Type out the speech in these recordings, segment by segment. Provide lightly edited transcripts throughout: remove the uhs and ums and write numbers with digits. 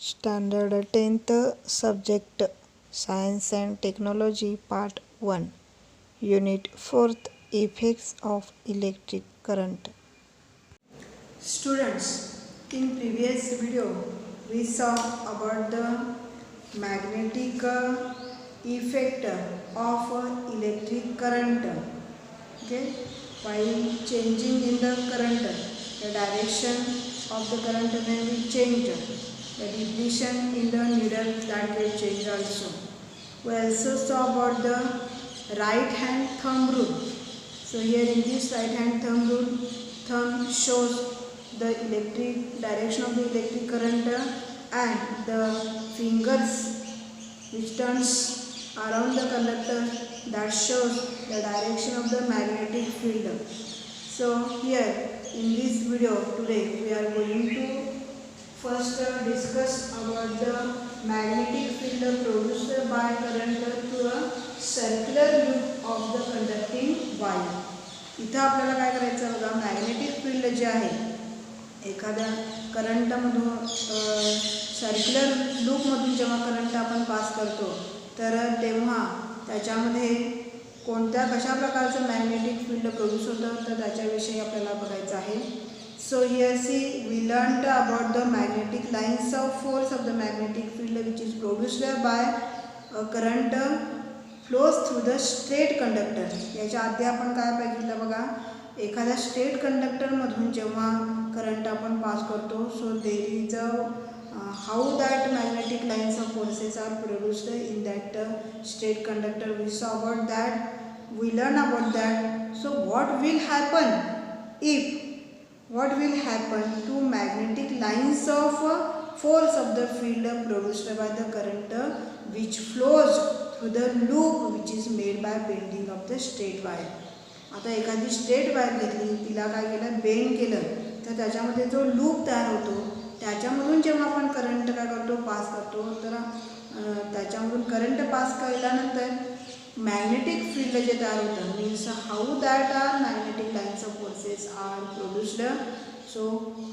Standard 10th Subject Science and Technology Part 1 Unit 4th Effects of Electric Current. Students, in previous video we saw about the magnetic effect of electric current. Okay, while changing in the current, the direction of the current when we change, the depletion in the needle that will change also. We also saw about the right hand thumb rule. So here in this right hand thumb rule, thumb shows the electric direction of the electric current and the fingers which turns around the conductor that shows the direction of the magnetic field. So here in this video today we are going to first discuss about the magnetic field produced by current through a circular loop of the conducting wire. इथं आपल्याला काय करायचं बघा, magnetic field जे आहे एखाद्या करंटमधून circular लूपमधून जेव्हा करंट आपण पास करतो तर तेव्हा त्याच्यामध्ये कोणत्या कशा प्रकारचं मॅग्नेटिक फील्ड प्रोड्यूस होतं तर त्याच्याविषयी आपल्याला बघायचं आहे. So here see we learned about the magnetic lines of force of the magnetic field which is produced by a current flows through the straight conductor. याच्या आधी आपण काय बघितलं बघा, एखाद्या स्ट्रेट कंडक्टरमधून जेव्हा करंट आपण पास करतो so there is how that magnetic lines of forces are produced in that straight conductor. We saw about that, we learn about that. So what will happen to magnetic lines of force of the field produced by the current which flows through the loop which is made by bending of the straight wire. आता एखादी straight wire घेतली, तिला काय केलं, bend केलं, तर त्याच्यामध्ये जो लूप तयार होतो त्याच्यामधून जेव्हा आपण करंट काय करतो, पास करतो, तर त्याच्यामधून करंट पास केल्यानंतर मॅग्नेटिक फील्ड जे तयार होतं means how that are magnetic lines of forces are produced. So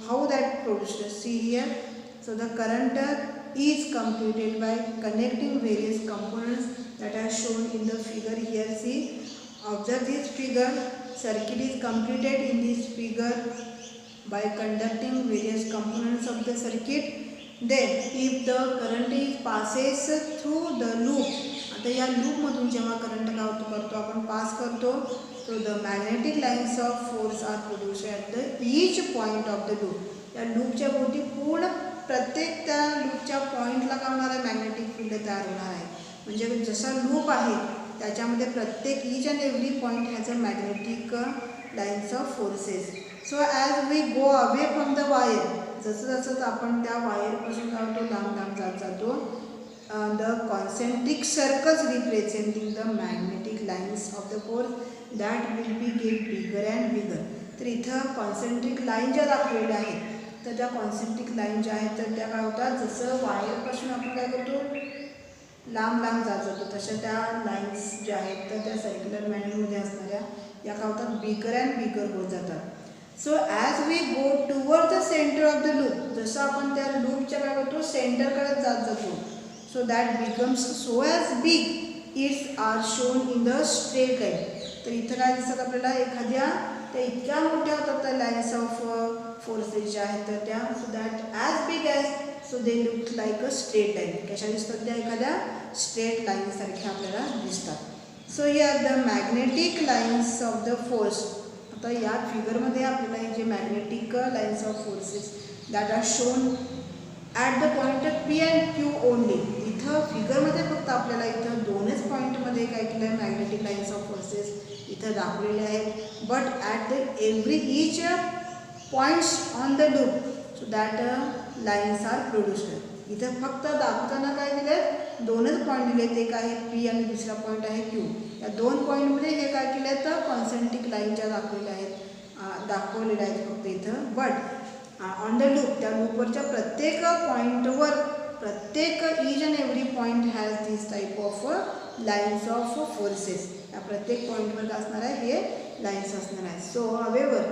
how that produced, see here. So the current is computed by connecting various components that are shown in the figure here. See, observe this figure. Circuit is completed in this figure by conducting various components of the circuit. Then if the current is passes through the loop, आता या loop मधून जेव्हा current करतो आपण pass करतो so the magnetic lines of force are produced at the each point of the loop. या लूपच्या भोवती पूर्ण प्रत्येक त्या लूपच्या पॉईंटला काय होणार आहे, मॅग्नेटिक फील्ड तयार होणार आहे. म्हणजे जसा लूप आहे त्याच्यामध्ये प्रत्येक each and every point has a magnetic lines of forces. So as we go away from the wire, जसं जसं आपण त्या वायरपासून काय होतो, लांब लांब जात जातो, the concentric circles representing the magnetic lines of the force that will be get bigger and bigger. तर इथं कॉन्सेंट्रिक लाईन ज्या दाखवलेल्या आहेत तर त्या कॉन्सेंट्रिक लाईन ज्या आहेत तर त्या काय होतात, जसं वायरपासून आपण काय करतो लांब लांब जात जातो तशा त्या लाईन्स ज्या आहेत तर त्या सर्क्युलर मॅनरमध्ये असणाऱ्या या काय होतात, बिगर अँड बिगर होत जातात. So as we go toward the centre of the loop, जसं आपण त्या लूपच्या काय करतो सेंटरकडे जात जातो, so that becomes so as big its are shown in the straight line. तर इथं काय दिसतात आपल्याला, एखाद्या त्या इतक्या मोठ्या होतात त्या लाईन्स ऑफ फोर्सेस ज्या आहेत तर त्या, so that as big as, so they look like a straight line. कशा दिसतात त्या, एखाद्या स्ट्रेट लाईनसारख्या आपल्याला दिसतात. So here the magnetic lines of the force, आता या फिगरमध्ये आपल्याला हे जे magnetic lines of forces that are shown at the point P and Q only. इथं फिगरमध्ये फक्त आपल्याला इथं दोनच पॉईंटमध्ये काय केलं आहे, मॅग्नेटिक लाईन्स ऑफ फोर्सेस इथं दाखवलेले आहेत. But at the every each points on the loop, so that lines are produced. इथं फक्त दाखवताना काय दिले आहेत, दोनच पॉईंट दिले आहेत, एक आहे पी आणि दुसरा पॉईंट आहे क्यू. या दोन पॉईंटमध्ये हे काय केलं आहे तर कॉन्सेंट्रिक लाईन ज्या दाखवलेल्या आहेत फक्त इथं. बट ऑन द लूप, त्या लूपवरच्या प्रत्येक पॉईंटवर प्रत्येक each and every point has this type of lines of forces. या प्रत्येक पॉईंटवर काय असणार आहे, हे लाईन्स असणार आहे. So however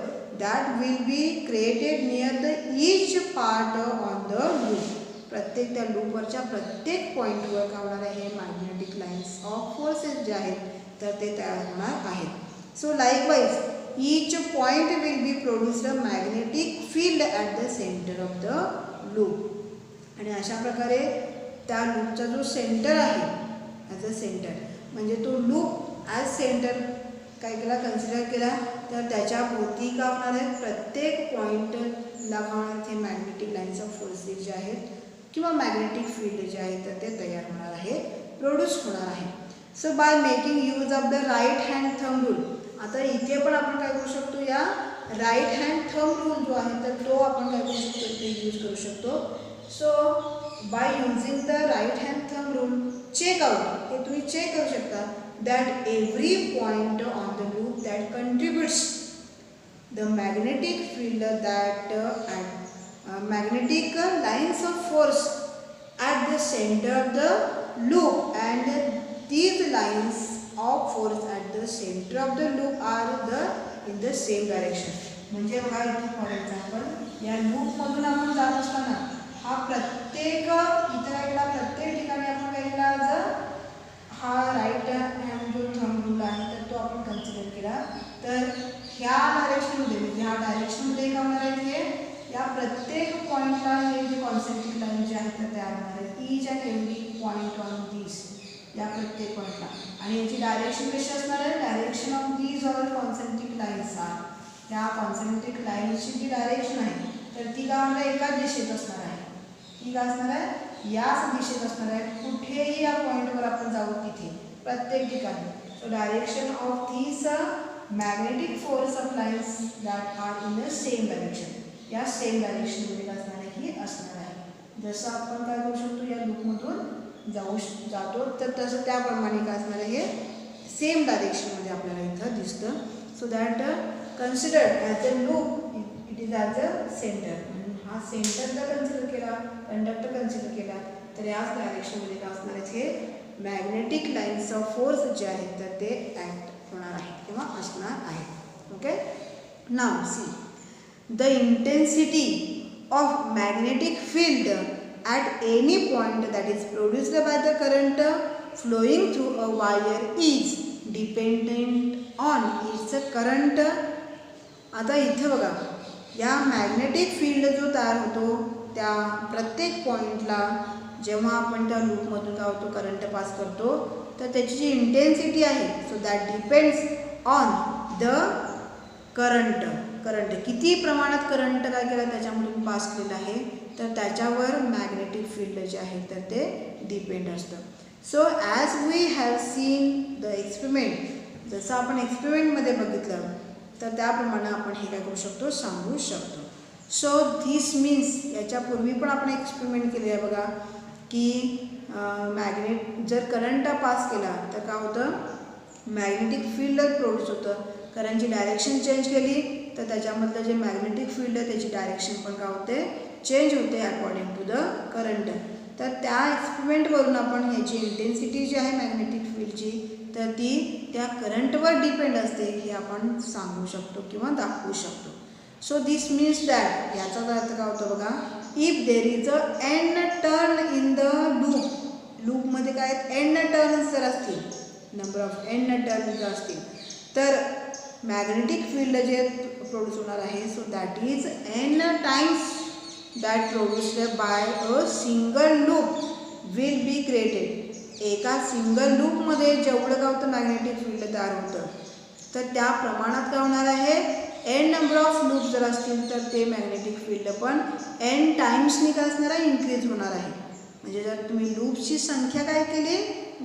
that will be created near the each part on the loop. प्रत्येक त्या लूपवरच्या प्रत्येक पॉईंटवर काय होणार आहे, मॅग्नेटिक लाईन्स ऑफ फोर्सेस जे आहेत तर ते तयार होणार आहेत. So likewise each point will be produced a magnetic field at the centre of the loop. आणि अशा प्रकारे त्या लूपचा जो सेंटर आहे ॲज अ सेंटर म्हणजे तो लूप ॲज सेंटर काय केला, कन्सिडर केला तर त्याच्या भोवती का होणार आहे, प्रत्येक पॉईंटला का होणार हे मॅग्नेटिक लाईन्स ऑफ फोर्सेस जे आहेत किंवा मॅग्नेटिक फील्ड जे आहे तर ते तयार होणार आहे, प्रोड्यूस होणार आहे. So by making use of the right hand thumb rule. आता इथे पण आपण काय करू शकतो, या राईट हँड थंब रूल जो आहे तर तो आपण काय करू शकतो, ते यूज करू शकतो. So by using the right hand thumb rule check out, हे तुम्ही चेक करू शकता that every point on the loop that contributes the magnetic field that magnetic lines of force at the center of the loop and these lines of force at the center of the loop are in the same direction. म्हणजे बघा इथे for example या लूपमधून आपण जात असताना हा प्रत्येक इथे काय केला, प्रत्येक ठिकाणी आपण काय केला, हा राईट हँड जो थंब रूल आहे तर तो आपण कन्सिडर केला. तर ह्या डायरेक्शनमध्ये म्हणजे ह्या डायरेक्शनमध्ये काय होणार आहे, हे या प्रत्येक पॉईंटला हे जे कॉन्सेंट्रिक लाईन जे आहेत तर तयार होणार आहेत, each and every point on this, या प्रत्येक पॉईंटला. आणि याची डायरेक्शन कशी असणार आहे, direction of these all concentric lines are, ह्या कॉन्सेंट्रिक लाईन्सची जी डायरेक्शन आहे तर ती काय होणार, एकाच दिशेत असणार आहे. ही काय असणार आहे, याच दिशेत असणार आहे. कुठेही या पॉईंटवर आपण जाऊ तिथे प्रत्येक ठिकाणी. So direction of this magnetic force of lines that are in the same direction, या सेम डायरेक्शनमध्ये असणार आहे, ही असणार आहे. जसं आपण काय करू शकतो, या लूपमधून जातो तर तसं त्याप्रमाणे काय असणार आहे, हे सेम डायरेक्शनमध्ये आपल्याला इथं दिसतं. So that considered as a loop it is as a centre. हा सेंटर जर कन्सिडर केला, कंडक्टर कन्सिडर केला तर याच डायरेक्शनमध्ये काय असणार आहेत, हे मॅग्नेटिक लाईन्स ऑफ फोर्स जे आहेत तर ते ॲक्ट होणार आहेत किंवा असणार आहेत. Okay, now see the intensity of magnetic field at any point that is produced by the current flowing through a wire is dependent on its current. आता इथं बघा, या मॅग्नेटिक फील्ड जो तयार होतो त्या प्रत्येक पॉईंटला जेव्हा आपण त्या लूपमधून काय होतो, करंट पास करतो तर त्याची जी इंटेन्सिटी आहे so that depends on the current. Current किती प्रमाणात करंट काय केला त्याच्यामधून पास केलेलं आहे तर त्याच्यावर मॅग्नेटिक फील्ड जे आहे तर ते डिपेंड असतं. So as we have seen the experiment, जसं आपण एक्सपेरिमेंटमध्ये बघितलं तर त्याप्रमाणे आपण हे काय करू शकतो, सांगू शकतो. सो धिस मीन्स, याच्यापूर्वी पण आपण एक्सपेरिमेंट केले आहे बघा की जर करंट पास केला तर काय होतं, मॅग्नेटिक फील्ड प्रोड्यूस होतं. करंटची डायरेक्शन चेंज केली तर त्याच्यामधलं जे मॅग्नेटिक फील्ड आहे त्याची डायरेक्शन पण काय होते, चेंज होते अकॉर्डिंग टू द करंट. तर त्या एक्सपेरिमेंटवरून आपण ह्याची इंटेन्सिटी जी आहे मॅग्नेटिक फील्डची तर ती त्या करंटवर डिपेंड असते हे आपण सांगू शकतो किंवा दाखवू शकतो. सो दिस मीन्स दॅट, याचा अर्थ काय होतो बघा, if there is a N turn in the loop, लूपमध्ये काय आहेत, एन टर्न्स जर असतील, नंबर ऑफ एन टर्न्स जर असतील तर मॅग्नेटिक फील्ड जे प्रोड्यूस होणार आहे so that is an times that produced by a single loop will be created. एका सिंगल लूपमध्ये जेवढं काय होतं मॅग्नेटिक फील्ड तयार होतं तर त्या प्रमाणात काय होणार आहे, एन नंबर ऑफ लूप जर असतील तर ते मॅग्नेटिक फील्ड पण एन टाइम्सनी काय असणार आहे, इन्क्रीज होणार आहे. म्हणजे जर तुम्ही लूपची संख्या काय केली,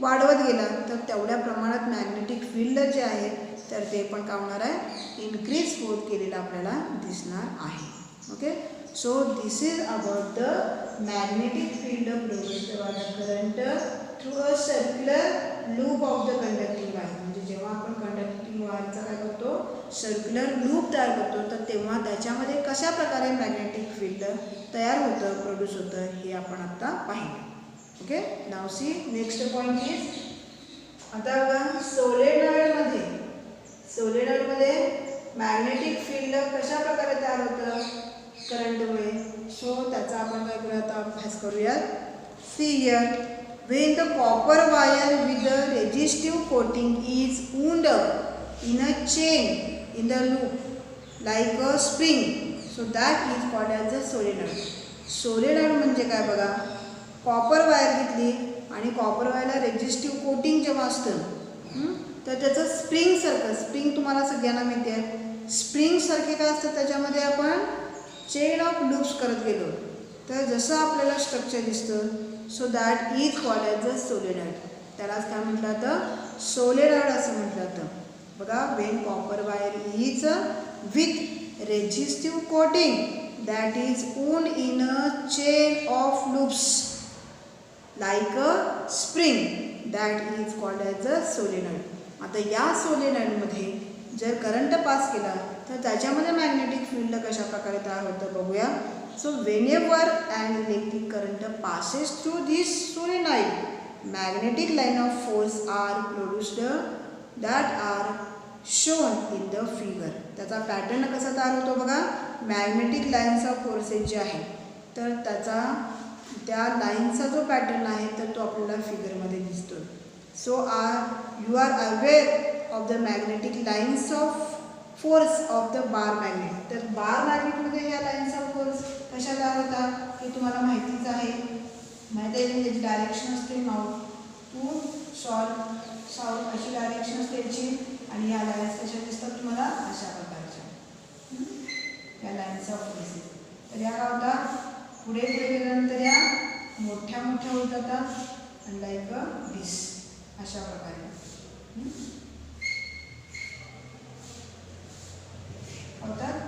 वाढवत गेला तर तेवढ्या प्रमाणात मॅग्नेटिक फील्ड जे आहे तर ते पण काय होणार आहे, इन्क्रीज होत गेलेलं आपल्याला दिसणार आहे. Okay, so this is about the magnetic field produced by the current through a circular loop of the conducting wire. म्हणजे जेव्हा आपण कंडक्टिंग वायरचा काय करतो, सर्क्युलर लूप तयार करतो तर तेव्हा त्याच्यामध्ये कशा प्रकारे मॅग्नेटिक फील्ड तयार होतं, प्रोड्यूस होतं हे आपण आता पाहिलं. Okay, now see next point is, आता बघा सोलेनॉइडमध्ये मॅग्नेटिक फील्ड कशा प्रकारे तयार होतं करंटमुळे. सो त्याचा आपण काय करूया आता अभ्यास करूयात. See here, when the copper wire with the resistive coating is wound up in a chain in the loop like a spring, so that is called as a solenoid. Solenoid म्हणजे काय बघा, कॉपर वायर घेतली आणि copper वायरला resistive coating जेव्हा असतं तर त्याचं स्प्रिंगसारखं, spring तुम्हाला सगळ्यांना माहिती आहे, स्प्रिंगसारखे काय असतं त्याच्यामध्ये आपण चेन ऑफ लूप्स करत गेलो तर जसं आपल्याला स्ट्रक्चर दिसतं, so that is called as a solenoid. त्यालाच काय म्हटलं जातं, सोलेनॉइड असं म्हटलं जातं. बघा, Wien copper wire is with resistive coating that is wound in a chain of loops like a spring, that is called as a solenoid. आता या सोलेनॉइडमध्ये जर करंट पास केला तर त्याच्यामध्ये मॅग्नेटिक फील्ड कशा प्रकारे तयार होतं बघूया. So whenever and electric current passes through this solenoid, magnetic line of force are produced that are shown in the figure. त्याचा पॅटर्न कसा तयार होतो बघा, मॅग्नेटिक लाईन्स ऑफ फोर्सेस जे आहे तर त्याचा त्या लाईनचा जो पॅटर्न आहे तर तो आपल्याला फिगरमध्ये दिसतो. So you are aware of the magnetic lines of force of the bar magnet. तर बार मॅग्नेटमध्ये ह्या लाईन्स ऑफ फोर्स कशा तयार होतात हे तुम्हाला माहितीच आहे. माहिती आहे त्याची डायरेक्शन असते नॉर्थ टू साऊथ अशी डायरेक्शन असते त्याची, आणि ह्या लाईन्स कशा दिसतात तुम्हाला अशा प्रकारच्या या लाईन्स ऑफ फोर्सेस. तर या काय होतात, पुढे पुढे गेल्यानंतर या मोठ्या मोठ्या होत जातात आणि लाईक अ दिस अशा प्रकारे होतात.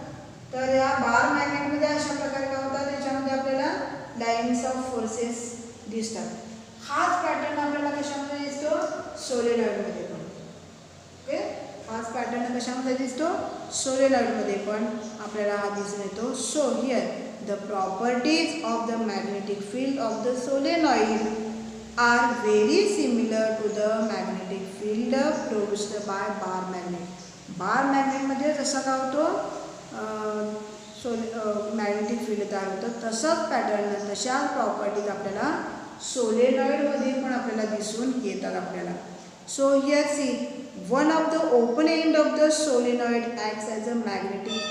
तर या बार मॅग्नेटमध्ये अशा प्रकारे काय होतात, त्याच्यामध्ये आपल्याला लाईन्स ऑफ फोर्सेस दिसतात. हाच पॅटर्न आपल्याला कशामध्ये दिसतो, सोलेनॉइडमध्ये पण. ओके, हाच पॅटर्न कशामध्ये दिसतो, सोलेनॉइडमध्ये पण आपल्याला हा दिसून येतो. So here the properties of the magnetic field of the solenoid are very similar to the magnetic field produced by bar magnet. Bar मॅग्नेटमध्ये जसा काय होतो मॅग्नेटिक फील्ड तयार होतं तसंच पॅटर्न, तशाच प्रॉपर्टीज आपल्याला सोलेनॉइडमध्ये पण आपल्याला दिसून येतात आपल्याला. So here see, one of the open end of the solenoid acts as a magnetic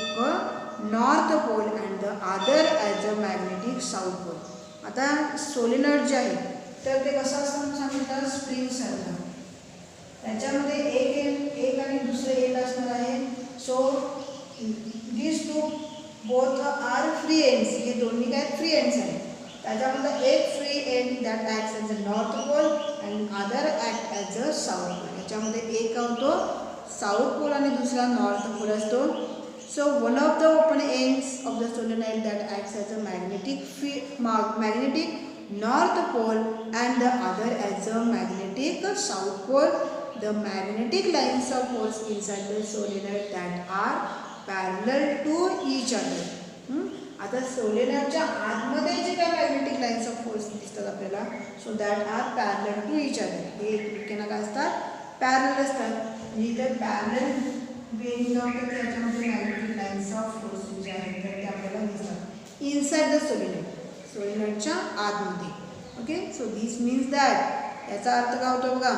north pole and the other as a magnetic south pole. आता सोलेनॉइड जे आहे तर ते कसं असतं सांगितलं, स्प्रिंग सारखं. त्याच्यामध्ये एक आणि दुसरे एंड असणार आहे. So this two both are free ends, हे दोन्ही काय फ्री एंड्स आहेत. त्याच्यामध्ये एक free end that acts as a north pole and other act as a south pole. याच्यामध्ये एक होतो साऊथ पोल आणि दुसरा नॉर्थ पोल असतो. So one of the open ends of the solenoid that acts as a magnetic north pole and the other as a magnetic south pole. The magnetic lines of force inside the solenoid that are parallel to each other. आता सोलेनॉइडच्या आतमध्ये जे काय magnetic lines of force दिसतात आपल्याला, so that are parallel to each other. हे एकमेकांना काय असतात, पॅरलल असतात. म्हणजे इथे पॅरलल बेरिंग ऑफ द त्याच्यामध्ये मॅग्नेटिक लाईन्स ऑफ फोर्स जे आहेत तर ते आपल्याला दिसतात इनसाइड द सोलेनॉइड, सोलेनॉइडच्या आतमध्ये. Okay, so this means that, याचा अर्थ काय होतो बघा,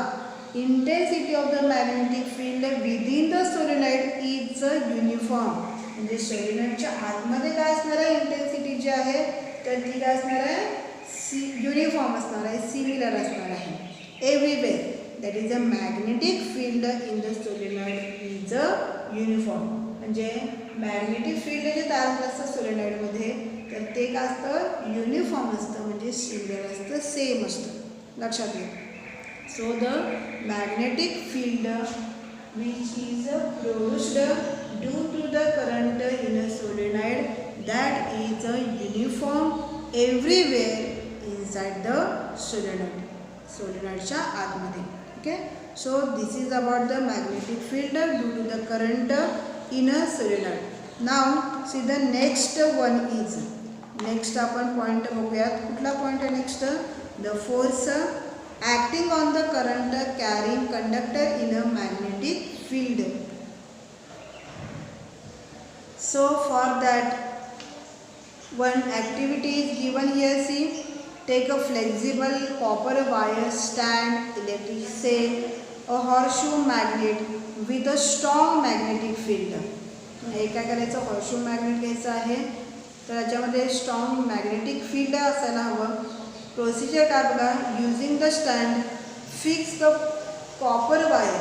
intensity of the magnetic field within the solenoid is uniform. म्हणजे सोलेनॉइडच्या आतमध्ये काय असणार आहे, इंटेन्सिटी जी आहे तर ती काय असणार आहे, युनिफॉर्म असणार आहे, सिमिलर असणार आहे everywhere. That is a magnetic field in the solenoid is a uniform. म्हणजे मॅग्नेटिक फील्ड जे तयार होत असतं सोलेनॉइडमध्ये तर ते काय असतं, युनिफॉर्म असतं, म्हणजे सिमिलर असतं, सेम असतं. लक्षात घ्या. So the magnetic field which is produced due to the current in a solenoid that is uniform everywhere inside the solenoid, solenoidच्या आतमध्ये. Okay, so this is about the magnetic field due to the current in a solenoid. Now see the next one is, next आपण point बघूयात. कुठला point आहे next, the force acting on the current carrying conductor in a magnetic field. So for that One activity is given here. See, take a flexible copper wire stand, electric cell, a horseshoe magnet with a strong magnetic field. हे काय करायचं, horseshoe magnet घ्यायचं आहे, तर याच्यामध्ये strong magnetic field असायला हवं. Procedure काय बघा, using the stand fix the copper wire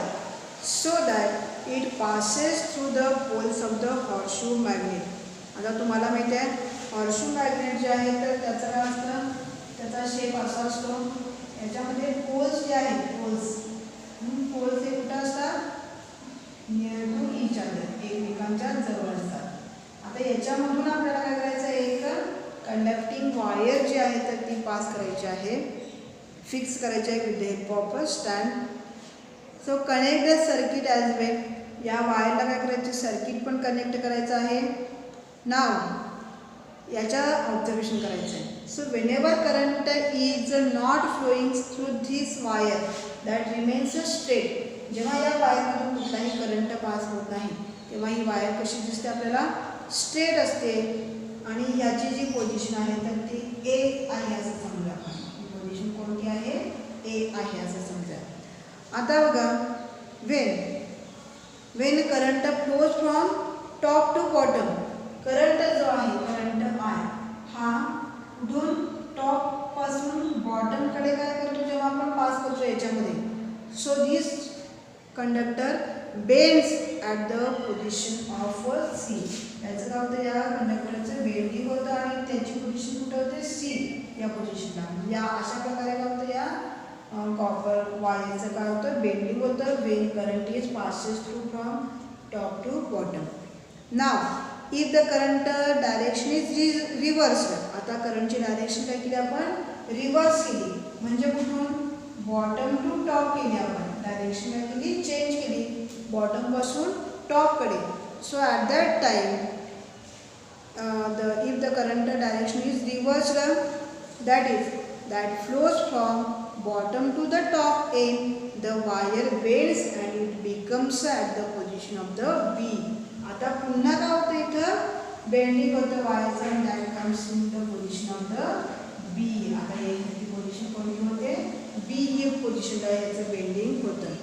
so that it passes through the poles of the horseshoe magnet. आता तुम्हाला माहिती आहे हॉर्सशू मॅग्नेट जे आहे तर त्याचं काय असतं, त्याचा शेप असा असतो. याच्यामध्ये पोल्स जे आहेत, पोल्स हे कुठं असतात, नियर टू इच अदर, एकमेकांच्या जवळ असतात. आता याच्यामधून आपल्याला काय करायचं आहे, एक कंडक्टिंग वायर जी आहे तर ती पास करायची आहे, फिक्स करायची आहे with the help of a stand. So connect the circuit as well. या वायरला काय करायचं, सर्किट पण कनेक्ट करायचं आहे. नाव याच्या ऑब्झर्वेशन करायचं आहे. So whenever current is not flowing through this wire that remains straight. जेव्हा या वायरमधून कुठलाही करंट पास होत नाही तेव्हा ही वायर कशी दिसते आपल्याला, स्ट्रेट असते. आणि ह्याची जी पोझिशन आहे तर ती ए आहे असं समजा. ही पोझिशन कोणती आहे, ए आहे असं समजा. आता बघा, when current flows from top to bottom, current जो आहे, करंट आय हा कुठून टॉपपासून बॉटमकडे काय करतो जेव्हा आपण पास करतो याच्यामध्ये. So this conductor bends at the position of C. याचं काय होतं, या कंडक्टरचं बेंडिंग होतं आणि त्याची पोझिशन कुठं होते, सी या पोझिशनला. या अशा प्रकारे काय होतं, या कॉपर वायरचं काय होतं, बेंडिंग होतं when current is passes through from top to bottom. Now if the current direction is reversed. आता करंटची डायरेक्शन काय केली आपण, रिव्हर्स केली. म्हणजे कुठून, बॉटम टू टॉप केली आपण, डायरेक्शन काय केली, चेंज केली बॉटमपासून टॉपकडे. So at that time if the current direction is reversed, that flows from bottom to the top end, the wire bends and it becomes at the position of the B. आता पुन्हा काय होतं, इथं bending होतं वायरचं and that comes in the position of the B. आता ही position कोणती होते, B ही पोझिशनला याचं बेंडिंग होतं.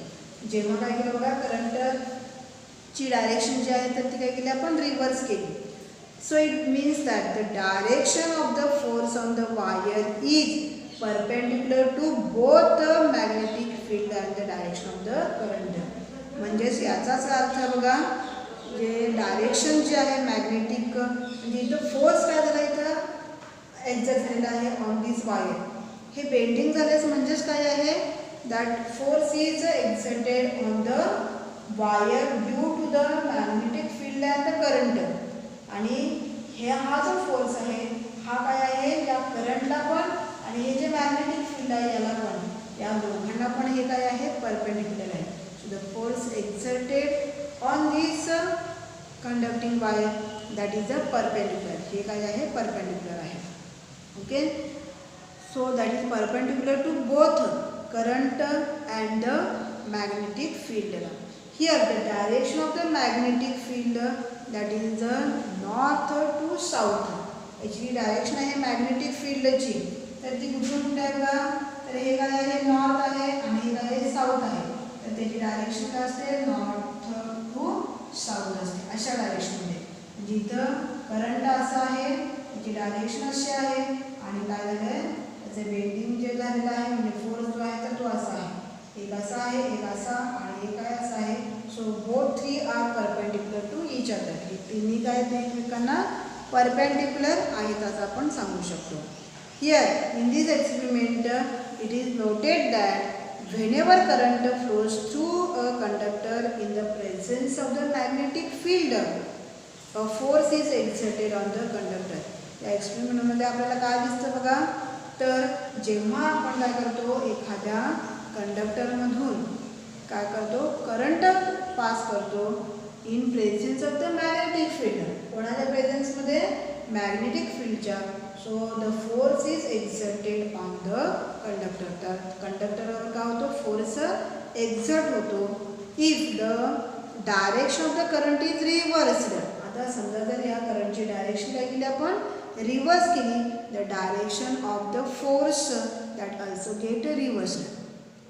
जेव्हा काय केलं बघा, करंटची डायरेक्शन जी आहे तर ती काय केली आपण, रिव्हर्स केली. So it means that the direction of the force on the wire is perpendicular to both the magnetic field and the direction of the current. म्हणजेच याचाच अर्थ बघा, जे डायरेक्शन जे आहे मॅग्नेटिक, म्हणजे इथं फोर्स काय झाला, इथं एक्झर्ट झालेला आहे ऑन दिस वायर. हे बेंडिंग झाल्याचं म्हणजेच काय आहे, that force is exerted on the wire due to the magnetic field and the current. आणि हा जो फोर्स आहे हा काय आहे, या करंटला पण आणि हे जे मॅग्नेटिक फील्ड आहे याला पण, या दोघांना पण हे काय आहे, परपेंडिक्युलर आहे. So the force exerted on this conducting wire that is a perpendicular. हे काय आहे, परपेंडिक्युलर आहे. Okay, so that is perpendicular to both current and the magnetic field. Here the direction of the magnetic field that is north to south. याची direction आहे magnetic फील्डची, तर ती कुठून कुठे आहे बघा, तर हे काय आहे, नॉर्थ आहे आणि हे काय आहे, साऊथ आहे. तर त्याची डायरेक्शन काय असते, नॉर्थ टू साऊथ असते, अशा डायरेक्शनमध्ये. जिथं करंट असं आहे त्याची डायरेक्शन अशी आहे आणि काय झालं आहे, त्याचं बेंडिंग जे झालेलं आहे म्हणजे फोर्स जो आहे तर तो असा आहे, एक असा आहे, एक असा आणि एक काय असा आहे. So both three are perpendicular to each other. हे तिन्ही काय एकमेकांना परपेंडिक्युलर आहेत असं आपण सांगू शकतो. Here in this experiment it is noted that whenever current flows through a conductor in the presence of the magnetic field a force is exerted on the conductor. या एक्सपेरिमेंटमध्ये आपल्याला काय दिसतं बघा, तर जेव्हा आपण काय करतो, एखाद्या कंडक्टरमधून काय करतो, करंट पास करतो in presence of the magnetic field. कोणाच्या प्रेझेन्समध्ये, मॅग्नेटिक फील्डच्या. So the force is exerted on the conductor. तर कंडक्टरवर काय होतो, फोर्स एक्झर्ट होतो. If the direction of the current is reversed. आता समजा जर या करंटची डायरेक्शन काय केली आपण, रिव्हर्स केली the direction of the force that also get रिव्हर्स्ड.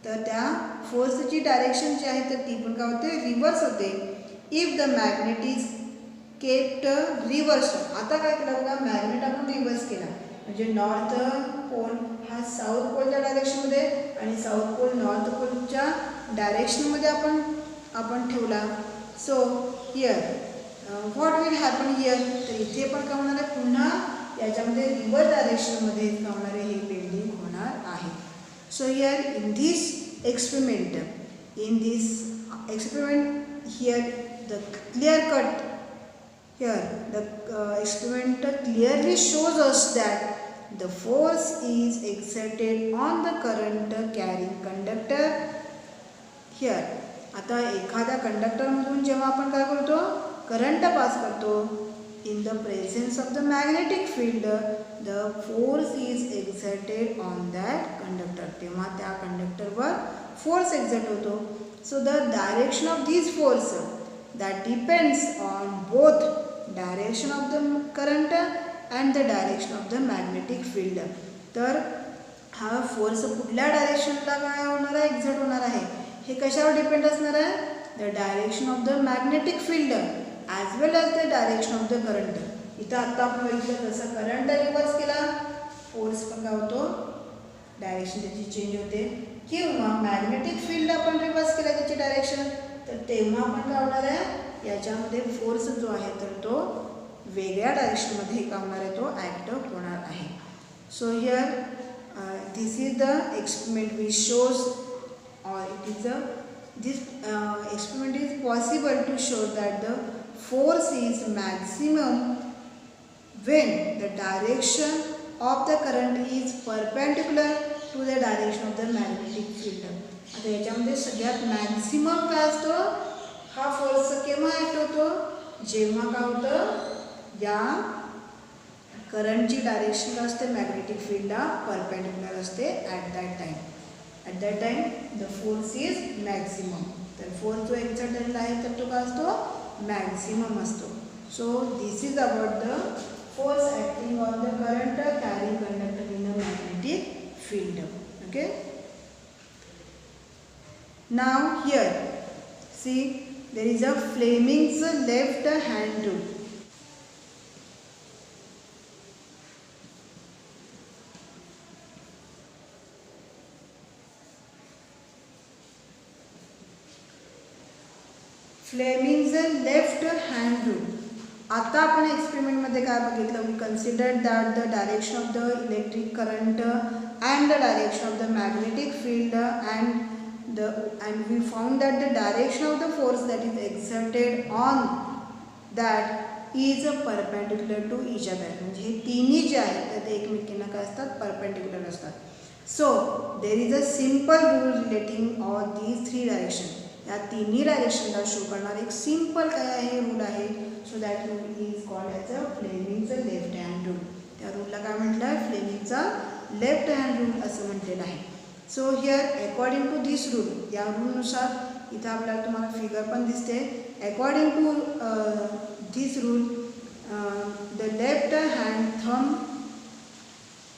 तर त्या फोर्सची डायरेक्शन जी आहे तर ती पण काय होते रिव्हर्स होते. If the magnet is kept reverse. आता काय केलं बघा मॅग्नेट आपण रिव्हर्स केला म्हणजे नॉर्थ पोल हा साऊथ पोलच्या डायरेक्शनमध्ये आणि साऊथ पोल नॉर्थ पोलच्या डायरेक्शनमध्ये आपण ठेवला. So here what will happen here. तर इथे पण काय होणार आहे पुन्हा याच्यामध्ये रिव्हर्स डायरेक्शनमध्ये काय होणार आहे हे बेंडिंग होणार आहे. So here in this experiment here the clear cut here the experiment clearly shows us that the force is exerted on the current carrying conductor here. आता एखाद्या कंडक्टरमधून जेव्हा आपण काय करतो करंट पास करतो in the presence of the magnetic field the force is exerted on that conductor. तेव्हा त्या कंडक्टरवर फोर्स एक्झर्ट होतो. So the direction of this force that depends on both direction of the current and the direction of the magnetic field. तर हा force कुठल्या डायरेक्शनला काय होणार आहे एक्झर्ट होणार आहे हे कशावर डिपेंड असणार आहे the direction of the magnetic field as well as the direction of the current. इथं आत्ता आपण बघितलं जसं करंट रिव्हर्स केला फोर्स पण काय होतो डायरेक्शन त्याची चेंज होते. किंवा मॅग्नेटिक फील्ड आपण रिव्हर्स केला त्याची डायरेक्शन तर तेव्हा आपण काय होणार आहे याच्यामध्ये फोर्स जो आहे तर तो वेगळ्या डायरेक्शनमध्ये काय होणार आहे तो ॲक्ट होणार आहे. So here this is the experiment which shows or it is this experiment is possible to show that the force is maximum when the direction of the current is perpendicular to the direction of the magnetic field. आता याच्यामध्ये सगळ्यात maximum काय असतो हा force केव्हा act होतो जेव्हा काय होतं या करंटची डायरेक्शन काय असते मॅग्नेटिक फील्डला परपेंडिक्युलर असते at that time the force is maximum. तर फोर्स जो एक्झर्ट झालेला आहे तर तो काय असतो मॅक्झिमम असतो. So this is about the force acting on the current carrying conductor in the magnetic field. Okay. Now here see there is a Fleming's left hand rule. Fleming's left hand rule. आता आपण एक्सपेरिमेंटमध्ये काय बघितलं we consider that the direction of the electric current and the direction of the magnetic field and we found that the direction of the force that is exerted on that is perpendicular to each other. म्हणजे हे तिन्ही जे आहेत ते एकमेकांना काय असतात perpendicular असतात. So there is a simple rule relating all these three direction. या तिन्ही डायरेक्शनला शो करणार एक सिम्पल काय आहे रूल आहे. So that rule is called as a फ्लेमिंगचा लेफ्ट हँड रूल. त्या रूलला काय म्हटलं आहे फ्लेमिंगचा लेफ्ट हँड रूल असं म्हटलेलं आहे. So here according to this rule या रूलनुसार इथं आपल्याला तुम्हाला फिगर पण दिसते. According to this rule the left hand thumb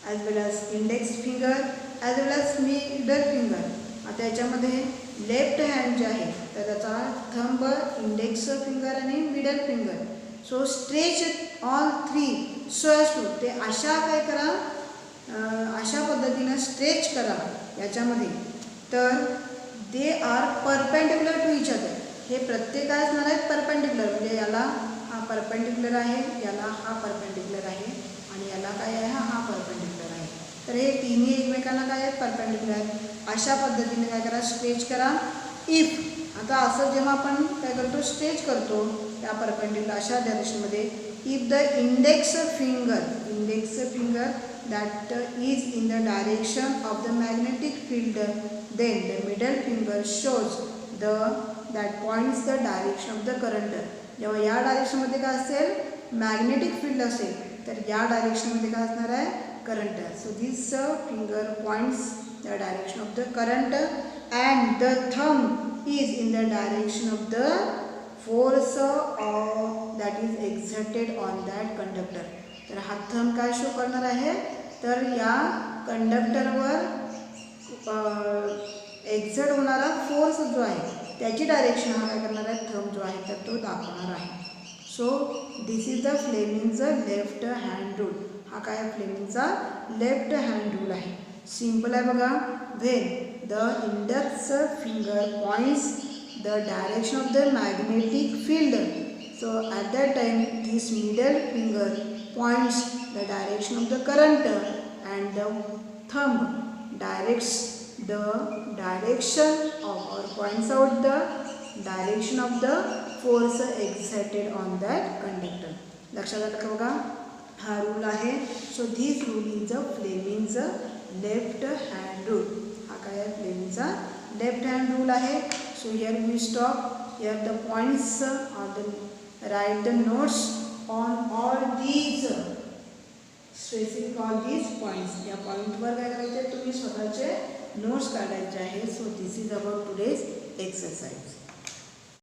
as well as index finger as well as middle finger. आता याच्यामध्ये लेफ्ट हँड जे आहे तर त्याचा थंब इंडेक्स फिंगर आणि middle finger. So stretch all three so as to ते अशा काय करा अशा पद्धतीनं स्ट्रेच करा याच्यामध्ये तर they are perpendicular to each other. हे प्रत्येक काय असणार आहेत परपेंडिक्युलर म्हणजे याला हा परपेंडिक्युलर आहे याला हा परपेंडिक्युलर आहे आणि याला काय आहे हा परपेंडिक्युलर आहे. तर हे तिन्ही एकमेकांना काय आहेत परपेंडिक्युलर आहेत. अशा पद्धतीने काय करा स्ट्रेच करा. इफ आता असं जेव्हा आपण काय करतो स्ट्रेच करतो त्या परपेंडिक्युलर अशा डायरेक्शनमध्ये if the index finger that is in the direction of the magnetic field then the middle finger shows that points the direction of the current. जेव्हा या डायरेक्शनमध्ये काय असेल मॅग्नेटिक फील्ड असेल तर या डायरेक्शनमध्ये काय असणार आहे current. So this finger points the direction of the current and the thumb is in the direction of the force that is exerted on that conductor. तर हा थंब काय शो करणार आहे, तर या कंडक्टरवर एक्झर्ट होणारा फोर्स जो आहे त्याची डायरेक्शन हा काय करणार आहे, थंब जो आहे तर तो दाखवणार आहे. सो दिस इज द फ्लेमिंगचं लेफ्ट हँड रूल. हा काय फ्लेमिंगचा लेफ्ट हँड रूल आहे. सिम्पल आहे बघा. When the index finger points the direction of the magnetic field, so at that time this middle finger points the direction of the current and the thumb directs the direction of or points out the direction of the force exerted on that conductor. लक्षात आलं का बघा, हा rule आहे. So this rule is a फ्लेमिंगच left hand rule. हा काय आहे, फ्लेमिंगचा लेफ्ट हँड रूल आहे. So here we stop. Here the points or the right the notes on all these, specific all these points. या पॉईंटवर काय करायचे, तुम्ही स्वतःचे नोट्स काढायचे आहे. So this is about today's exercise.